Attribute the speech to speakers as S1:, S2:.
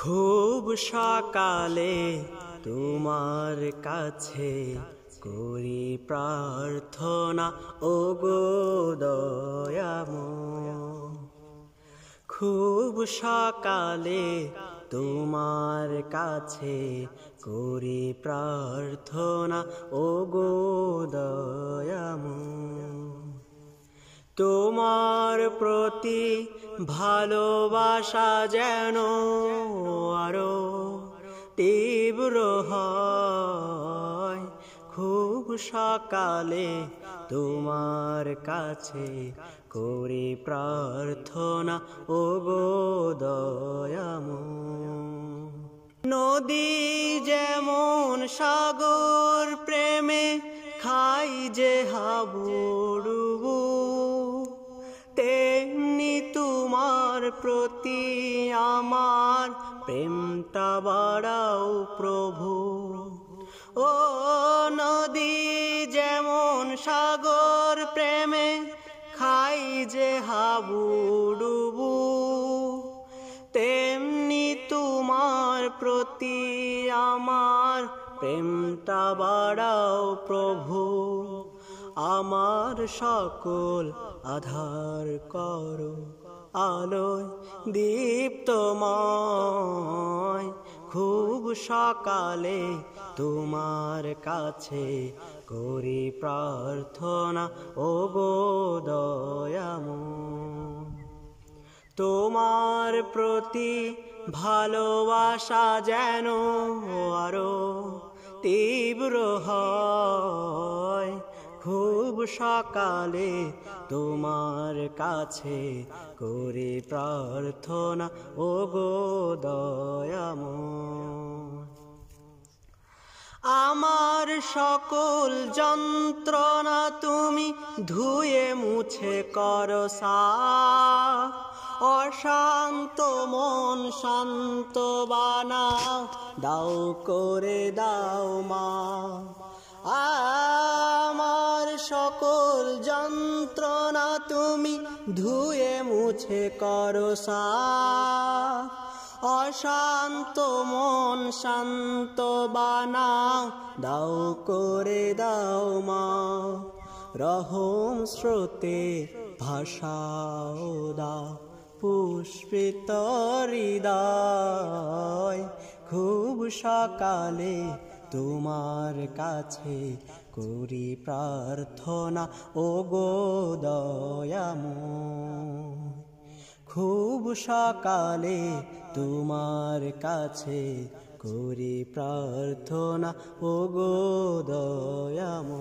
S1: খুব সকালে তোমার কাছে করি প্রার্থনা, ওগো দয়াময়। খুব সকালে তোমার কাছে করি প্রার্থনা, ওগো দয়াময়। তোমার প্রতি ভালোবাসা যেন আরো তীব্র হয়। খুব সকালে তোমার কাছে করি প্রার্থনা, ওগো দয়াময়। নদী যেমন সাগর প্রেমে খাই যে হাবুডুবু, তেমনি তোমার প্রতি আমার প্রেমটা বাড়াও প্রভু। ও নদী যেমন সাগর প্রেমে খাই যে হাবুডুবু, তেমনি তোমার প্রতি আমার প্রেমটা বাড়াও প্রভু। আমার সকল আধার করো আলোয় দীপ্তময়। খুব সকালে তোমার কাছে করি প্রার্থনা, ওগো দয়াময়। তোমার প্রতি ভালোবাসা যেন আরো তীব্র হয়। খুব সকালে তোমার কাছে করি প্রার্থনা, ওগো দয়াময়। আমার সকল যন্ত্রণা তুমি ধুয়ে মুছে করো সাফ। অশান্ত মন শান্ত বানাও, দাও করে দাও মা। আমার সকল যন্ত্রণা তুমি ধুয়ে মুছে করো সাফ। অশান্ত মন শান্ত বানাও, দাও করে দাও মা। রহম স্রোতে ভাষাও দাও পুষ্পিত হৃদয়। খুব সকালে তোমার কাছে করি প্রার্থনা, ওগো দয়াময়। খুব সকালে তোমার কাছে করি প্রার্থনা, ওগো দয়াময়।